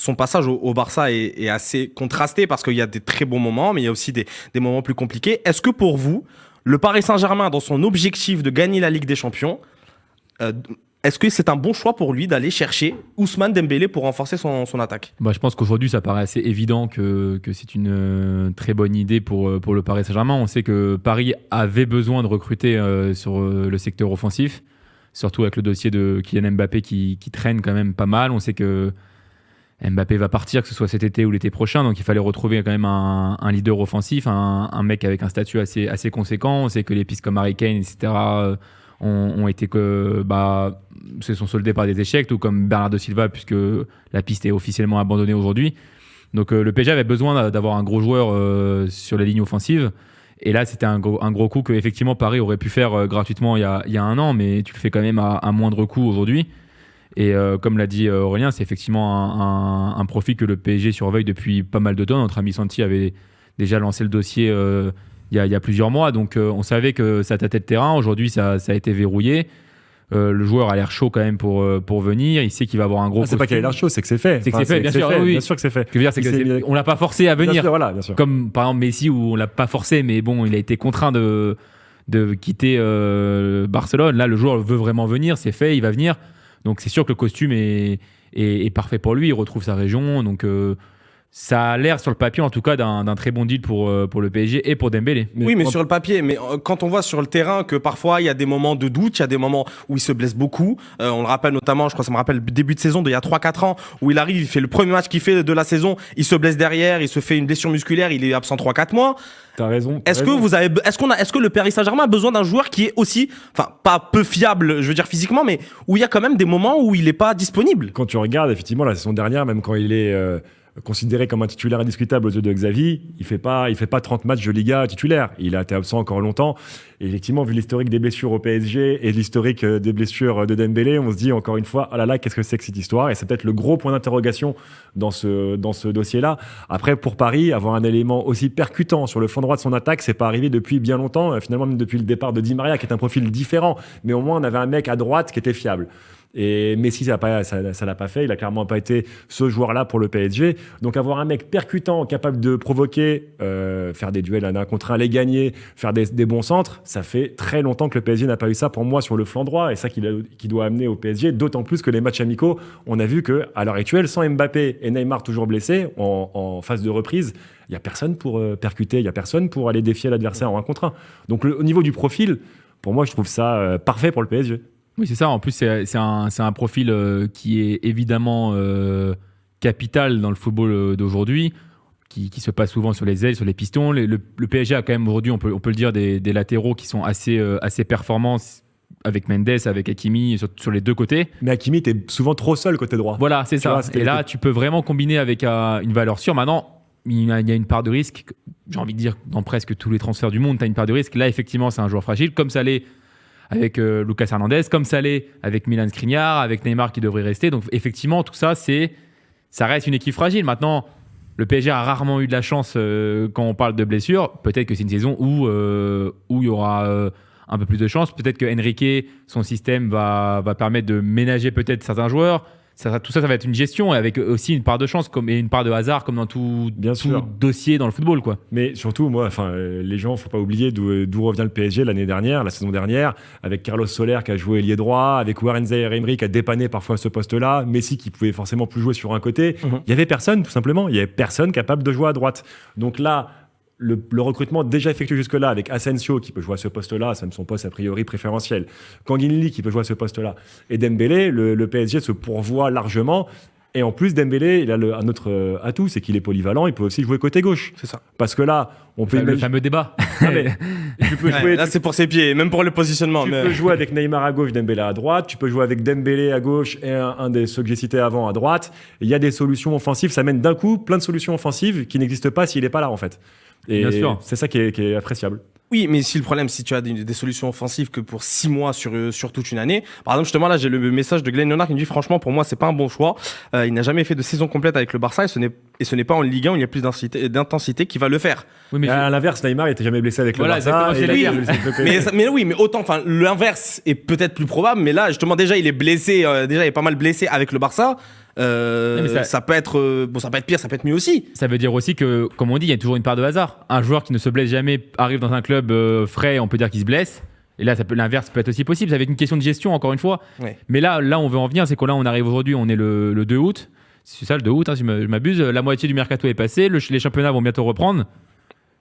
son passage au Barça est assez contrasté parce qu'il y a des très bons moments, mais il y a aussi des moments plus compliqués. Est-ce que pour vous, le Paris Saint-Germain, dans son objectif de gagner la Ligue des Champions, est-ce que c'est un bon choix pour lui d'aller chercher Ousmane Dembélé pour renforcer son attaque ? Je pense qu'aujourd'hui, ça paraît assez évident que c'est une très bonne idée pour le Paris Saint-Germain. On sait que Paris avait besoin de recruter sur le secteur offensif, surtout avec le dossier de Kylian Mbappé qui traîne quand même pas mal. On sait que Mbappé va partir, que ce soit cet été ou l'été prochain, donc il fallait retrouver quand même un leader offensif, un mec avec un statut assez conséquent. On sait que les pistes comme Harry Kane, etc., ont été se sont soldés par des échecs, tout comme Bernardo Silva, puisque la piste est officiellement abandonnée aujourd'hui. Donc le PSG avait besoin d'avoir un gros joueur sur la ligne offensive. Et là, c'était un gros coup que effectivement Paris aurait pu faire gratuitement il y a un an, mais tu le fais quand même à moindre coût aujourd'hui. Et comme l'a dit Aurélien, c'est effectivement un profil que le PSG surveille depuis pas mal de temps. Notre ami Santi avait déjà lancé le dossier il y a plusieurs mois, donc on savait que ça tâtait de terrain. Aujourd'hui, ça a été verrouillé. Le joueur a l'air chaud quand même pour venir. Il sait qu'il va avoir un gros. C'est pas qu'il a l'air chaud, c'est que c'est fait. C'est que c'est fait, bien sûr. Oui. Bien sûr que c'est fait. Ce que je veux dire, c'est on l'a pas forcé à venir. Bien sûr, voilà, bien sûr. Comme par exemple Messi, où on l'a pas forcé, mais bon, il a été contraint de quitter Barcelone. Là, le joueur veut vraiment venir, c'est fait, il va venir. Donc c'est sûr que le costume est parfait pour lui. Il retrouve sa région, donc. Ça a l'air sur le papier en tout cas d'un très bon deal pour le PSG et pour Dembélé. Mais sur le papier, mais quand on voit sur le terrain que parfois il y a des moments de doute, il y a des moments où il se blesse beaucoup. On le rappelle notamment, je crois que ça me rappelle le début de saison d'il y a 3-4 ans où il arrive, il fait le premier match qu'il fait de la saison, il se blesse derrière, il se fait une blessure musculaire, il est absent 3-4 mois. T'as raison. Est-ce que le Paris Saint-Germain a besoin d'un joueur qui est aussi, pas peu fiable, je veux dire physiquement, mais où il y a quand même des moments où il n'est pas disponible. Quand tu regardes effectivement la saison dernière, même quand il est considéré comme un titulaire indiscutable aux yeux de Xavi, il fait pas 30 matchs de Liga titulaire. Il a été absent encore longtemps. Et effectivement, vu l'historique des blessures au PSG et l'historique des blessures de Dembélé, on se dit encore une fois, ah là là, qu'est-ce que c'est que cette histoire ? Et c'est peut-être le gros point d'interrogation dans ce dossier-là. Après, pour Paris, avoir un élément aussi percutant sur le flanc droit de son attaque, c'est pas arrivé depuis bien longtemps. Finalement, même depuis le départ de Di Maria, qui est un profil différent. Mais au moins, on avait un mec à droite qui était fiable. Et Messi, ça l'a pas fait. Il a clairement pas été ce joueur-là pour le PSG. Donc avoir un mec percutant, capable de provoquer, faire des duels 1 contre 1, les gagner, faire des bons centres, ça fait très longtemps que le PSG n'a pas eu ça pour moi sur le flanc droit. Et ça qui doit amener au PSG. D'autant plus que les matchs amicaux, on a vu que à l'heure actuelle, sans Mbappé et Neymar toujours blessés en phase de reprise, il y a personne pour percuter, il y a personne pour aller défier l'adversaire en 1 contre 1. Donc au niveau du profil, pour moi, je trouve ça parfait pour le PSG. Oui, c'est ça. En plus, c'est un profil qui est évidemment capital dans le football d'aujourd'hui, qui se passe souvent sur les ailes, sur les pistons. Le PSG a quand même aujourd'hui, on peut le dire, des latéraux qui sont assez performants, avec Mendes, avec Hakimi, sur les deux côtés. Mais Hakimi était souvent trop seul côté droit. Voilà, c'est ça. Et là, tu peux vraiment combiner avec une valeur sûre. Maintenant, il y a une part de risque. J'ai envie de dire, dans presque tous les transferts du monde, tu as une part de risque. Là, effectivement, c'est un joueur fragile, comme ça l'est avec Lucas Hernandez, comme ça l'est avec Milan Skriniar, avec Neymar qui devrait rester. Donc effectivement, tout ça, ça reste une équipe fragile. Maintenant, le PSG a rarement eu de la chance quand on parle de blessures. Peut-être que c'est une saison où il y aura un peu plus de chance. Peut-être que Enrique, son système va permettre de ménager peut-être certains joueurs. Tout ça va être une gestion avec aussi une part de chance et une part de hasard comme dans tout dossier dans le football, quoi. Mais surtout, les gens, faut pas oublier d'où revient le PSG la saison dernière, avec Carlos Soler qui a joué ailier droit, avec Warren Zaïre-Emery qui a dépanné parfois ce poste-là, Messi qui pouvait forcément plus jouer sur un côté. Il y avait personne, tout simplement. Il y avait personne capable de jouer à droite. Donc là, le recrutement déjà effectué jusque-là avec Asensio qui peut jouer à ce poste-là, c'est même son poste a priori préférentiel, Kangin Lee qui peut jouer à ce poste-là, et Dembélé, le PSG se pourvoit largement. Et en plus, Dembélé, il a un autre atout, c'est qu'il est polyvalent, il peut aussi jouer côté gauche. C'est ça. Parce que là, on peut le fameux débat. Tu peux jouer, là, c'est pour ses pieds, même pour le positionnement. Tu peux jouer avec Neymar à gauche, Dembélé à droite. Tu peux jouer avec Dembélé à gauche et un des ceux que j'ai cités avant à droite. Il y a des solutions offensives. Ça mène d'un coup plein de solutions offensives qui n'existent pas s'il n'est pas là, en fait. Et bien sûr. C'est ça qui est appréciable. Oui, mais si le problème, si tu as des solutions offensives que pour 6 mois sur toute une année. Par exemple, justement, là, j'ai le message de Glenn Leonard qui me dit, franchement, pour moi, c'est pas un bon choix. Il n'a jamais fait de saison complète avec le Barça et ce n'est pas en Ligue 1 où il y a plus d'intensité qui va le faire. Oui, mais à l'inverse, Neymar, il n'était jamais blessé avec le Barça. Mais autant, l'inverse est peut-être plus probable, mais là, justement, déjà, il est blessé, il est pas mal blessé avec le Barça. ça peut être pire, ça peut être mieux aussi. Ça veut dire aussi que, comme on dit, il y a toujours une part de hasard. Un joueur qui ne se blesse jamais arrive dans un club frais, on peut dire qu'il se blesse. Et là, l'inverse peut être aussi possible. Ça va être une question de gestion, encore une fois. Ouais. Mais là, on veut en venir, c'est que là, on arrive aujourd'hui, on est le 2 août. C'est ça, le 2 août, si je m'abuse. La moitié du mercato est passée. Les championnats vont bientôt reprendre.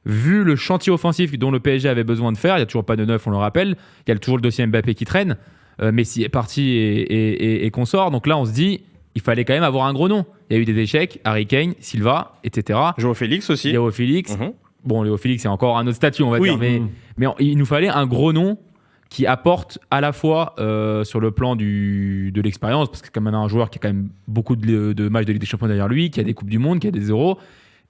Vu le chantier offensif dont le PSG avait besoin de faire, il n'y a toujours pas de neuf, on le rappelle. Il y a toujours le dossier Mbappé qui traîne. Messi est parti et qu'on sort. Donc là, on se dit, il fallait quand même avoir un gros nom. Il y a eu des échecs, Harry Kane, Silva, etc. Joao Félix aussi. Léo Félix. Bon, Léo Félix, c'est encore un autre statut, on va dire. Mais il nous fallait un gros nom qui apporte à la fois sur le plan de l'expérience, parce que c'est quand même un joueur qui a quand même beaucoup de matchs de Ligue des Champions derrière lui, qui a des Coupes du Monde, qui a des Euros.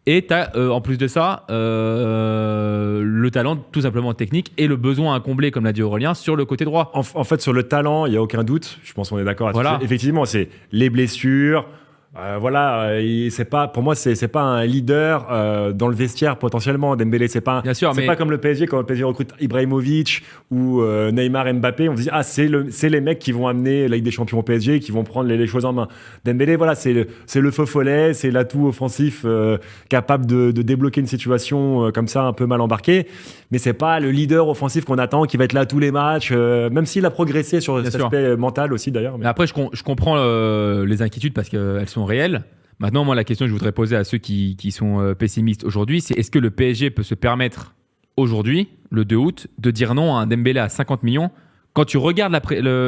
Et tu as, en plus de ça, le talent tout simplement technique et le besoin à combler, comme l'a dit Aurélien, sur le côté droit. En fait, sur le talent, il n'y a aucun doute. Je pense qu'on est d'accord. Voilà. Effectivement, c'est les blessures. C'est pas, pour moi, c'est pas un leader dans le vestiaire potentiellement. Dembélé, c'est pas comme le PSG quand le PSG recrute Ibrahimovic ou Neymar, Mbappé. On se dit c'est les mecs qui vont amener la Ligue des Champions au PSG, qui vont prendre les choses en main. Dembélé, voilà, c'est le feu follet, c'est l'atout offensif capable de débloquer une situation comme ça un peu mal embarquée. Mais c'est pas le leader offensif qu'on attend, qui va être là tous les matchs, même s'il a progressé sur cet aspect mental aussi d'ailleurs. Mais après, je comprends les inquiétudes parce qu'elles sont réelles. Maintenant, moi, la question que je voudrais poser à ceux qui sont pessimistes aujourd'hui, c'est est-ce que le PSG peut se permettre aujourd'hui, le 2 août, de dire non à un Dembélé à 50 millions quand tu regardes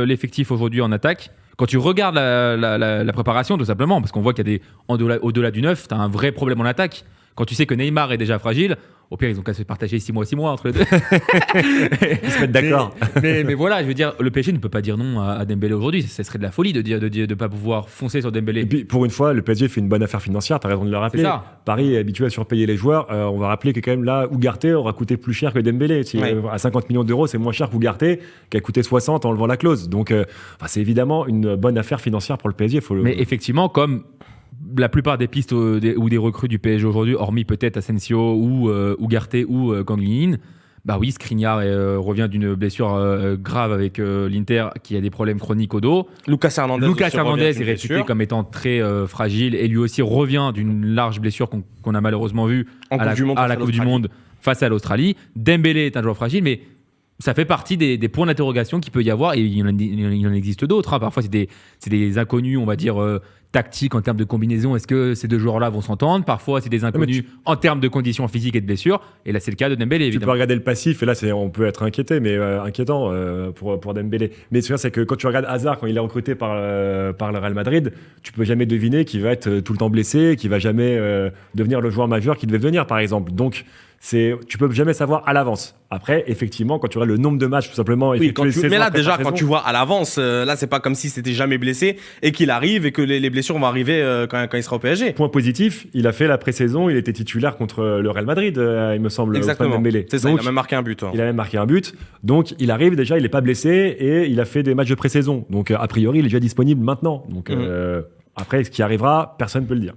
l'effectif aujourd'hui en attaque, quand tu regardes la préparation tout simplement, parce qu'on voit qu'il y a au-delà du 9, tu as un vrai problème en attaque. Quand tu sais que Neymar est déjà fragile, au pire, ils ont qu'à se partager 6 mois entre les deux. Ils se mettent d'accord. Mais voilà, je veux dire, le PSG ne peut pas dire non à Dembélé aujourd'hui. Ce serait de la folie de pas pouvoir foncer sur Dembélé. Et puis, pour une fois, le PSG fait une bonne affaire financière. Tu as raison de le rappeler. C'est ça. Paris est habitué à surpayer les joueurs. On va rappeler que quand même là, Ugarte aura coûté plus cher que Dembélé. À 50 millions d'euros, c'est moins cher qu'Ugarte, qui a coûté 60 en levant la clause. Donc, c'est évidemment une bonne affaire financière pour le PSG. Mais effectivement, comme la plupart des pistes ou des recrues du PSG aujourd'hui, hormis peut-être Asensio ou Ugarte ou Kangin, bah oui, Skriniar revient d'une blessure grave avec l'Inter qui a des problèmes chroniques au dos. Lucas Hernandez est réputé comme étant très fragile et lui aussi revient d'une large blessure qu'on a malheureusement vue à la Coupe du Monde face à l'Australie. Dembélé est un joueur fragile, mais ça fait partie des points d'interrogation qu'il peut y avoir et il en existe d'autres. Hein. Parfois, c'est des inconnus, on va dire, tactiques en termes de combinaison. Est-ce que ces deux joueurs-là vont s'entendre? Parfois, c'est des inconnus en termes de conditions physiques et de blessures. Et là, c'est le cas de Dembélé, évidemment. Tu peux regarder le passif et là, on peut être inquiété, mais inquiétant pour Dembélé. Mais c'est que quand tu regardes Hazard, quand il est recruté par le Real Madrid, tu peux jamais deviner qu'il va être tout le temps blessé, qu'il va jamais devenir le joueur majeur qu'il devait devenir, par exemple. Donc, tu peux jamais savoir à l'avance. Après, effectivement, quand tu regardes le nombre de matchs, tout simplement. Oui, mais là, déjà, quand tu vois à l'avance, là, c'est pas comme si c'était jamais blessé et qu'il arrive et que les blessures vont arriver quand il sera au PSG. Point positif, il a fait la pré-saison, il était titulaire contre le Real Madrid, il me semble. Exactement. C'est ça, il a même marqué un but. Il a même marqué un but. Donc, il arrive déjà, il n'est pas blessé et il a fait des matchs de pré-saison. Donc, a priori, il est déjà disponible maintenant. Donc, après, ce qui arrivera, personne ne peut le dire.